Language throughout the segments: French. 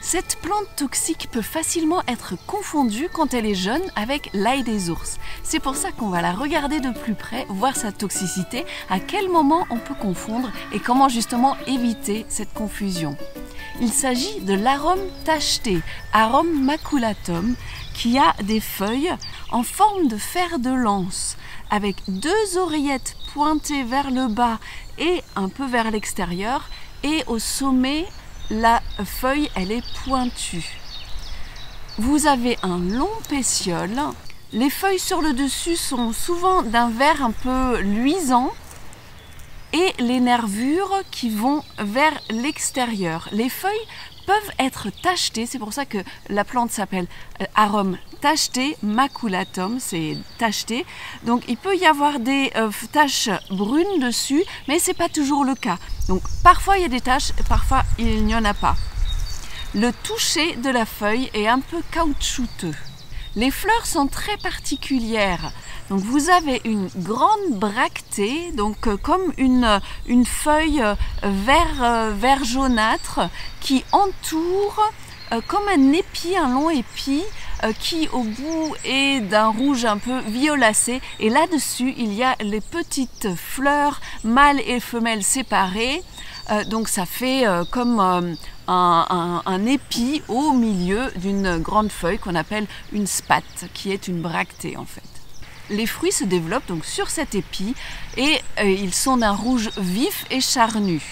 Cette plante toxique peut facilement être confondue quand elle est jeune avec l'ail des ours. C'est pour ça qu'on va la regarder de plus près, voir sa toxicité, à quel moment on peut confondre et comment justement éviter cette confusion. Il s'agit de l'arum tacheté, Arum maculatum, qui a des feuilles en forme de fer de lance, avec deux oreillettes pointées vers le bas et un peu vers l'extérieur, et au sommet, la feuille, elle est pointue. Vous avez un long pétiole. Les feuilles sur le dessus sont souvent d'un vert un peu luisant et les nervures qui vont vers l'extérieur. Les feuilles peuvent être tachetées, c'est pour ça que la plante s'appelle Arum tacheté, maculatum, c'est tacheté. Donc il peut y avoir des taches brunes dessus, mais ce n'est pas toujours le cas. Donc parfois il y a des taches, parfois il n'y en a pas. Le toucher de la feuille est un peu caoutchouteux. Les fleurs sont très particulières. Donc vous avez une grande bractée, donc comme une feuille vert jaunâtre qui entoure comme un épi, un long épi qui au bout est d'un rouge un peu violacé. Et là-dessus, il y a les petites fleurs mâles et femelles séparées. Donc ça fait comme un épi au milieu d'une grande feuille qu'on appelle une spathe, qui est une bractée en fait. Les fruits se développent donc sur cet épi et ils sont d'un rouge vif et charnu.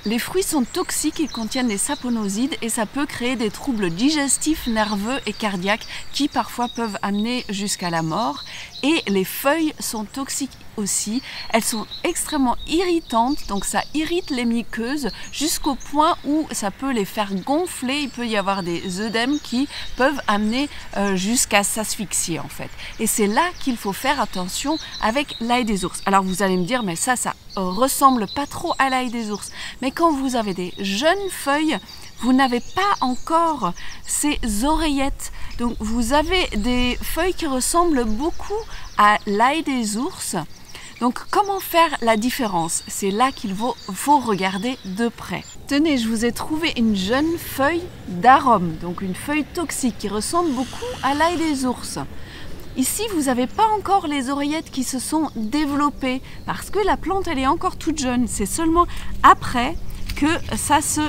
Les fruits sont toxiques, ils contiennent des saponosides et ça peut créer des troubles digestifs, nerveux et cardiaques qui parfois peuvent amener jusqu'à la mort. Et les feuilles sont toxiques aussi, elles sont extrêmement irritantes, donc ça irrite les muqueuses jusqu'au point où ça peut les faire gonfler, il peut y avoir des œdèmes qui peuvent amener jusqu'à s'asphyxier en fait. Et c'est là qu'il faut faire attention avec l'ail des ours. Alors vous allez me dire, mais ça ressemble pas trop à l'ail des ours. Mais quand vous avez des jeunes feuilles, vous n'avez pas encore ces oreillettes. Donc vous avez des feuilles qui ressemblent beaucoup à l'ail des ours. Donc comment faire la différence? C'est là qu'il faut regarder de près. Tenez, je vous ai trouvé une jeune feuille d'arum, donc une feuille toxique qui ressemble beaucoup à l'ail des ours. Ici, vous n'avez pas encore les oreillettes qui se sont développées parce que la plante, elle est encore toute jeune. C'est seulement après que ça se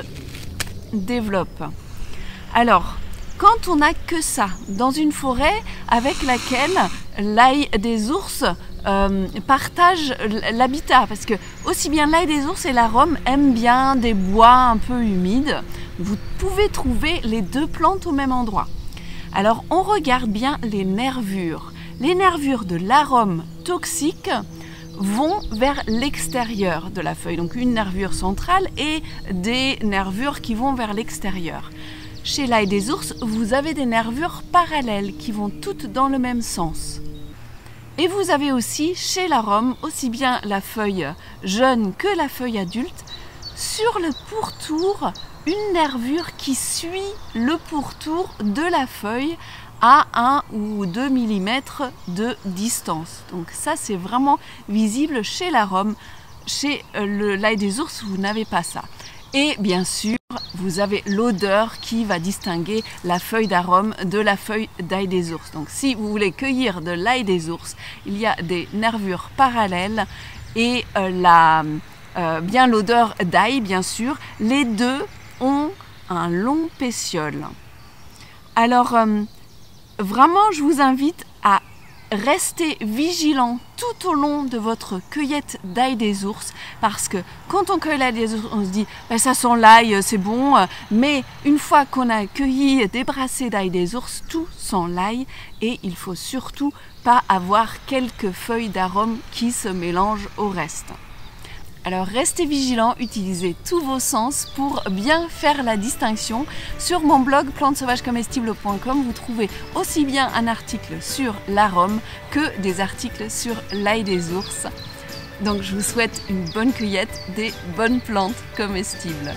développe. Alors, quand on n'a que ça dans une forêt avec laquelle l'ail des ours partage l'habitat, parce que aussi bien l'ail des ours et l'arum aiment bien des bois un peu humides, vous pouvez trouver les deux plantes au même endroit. Alors on regarde bien les nervures. Les nervures de l'arum toxique vont vers l'extérieur de la feuille, donc une nervure centrale et des nervures qui vont vers l'extérieur. Chez l'ail des ours, vous avez des nervures parallèles qui vont toutes dans le même sens. Et vous avez aussi chez l'arum, aussi bien la feuille jeune que la feuille adulte, sur le pourtour, une nervure qui suit le pourtour de la feuille à 1 ou 2 mm de distance. Donc ça, c'est vraiment visible chez l'arum. Chez l'ail des ours, vous n'avez pas ça. Et bien sûr, vous avez l'odeur qui va distinguer la feuille d'arum de la feuille d'ail des ours. Donc si vous voulez cueillir de l'ail des ours, il y a des nervures parallèles et bien l'odeur d'ail, bien sûr. Les deux ont un long pétiole. Alors, vraiment, je vous invite à rester vigilant tout au long de votre cueillette d'ail des ours, parce que quand on cueille l'ail des ours, on se dit ça sent l'ail, c'est bon, mais une fois qu'on a cueilli des brassées d'ail des ours, tout sent l'ail et il faut surtout pas avoir quelques feuilles d'arum qui se mélangent au reste. Alors restez vigilants, utilisez tous vos sens pour bien faire la distinction. Sur mon blog plantesauvagescomestibles.com, vous trouvez aussi bien un article sur l'arum que des articles sur l'ail des ours. Donc je vous souhaite une bonne cueillette des bonnes plantes comestibles.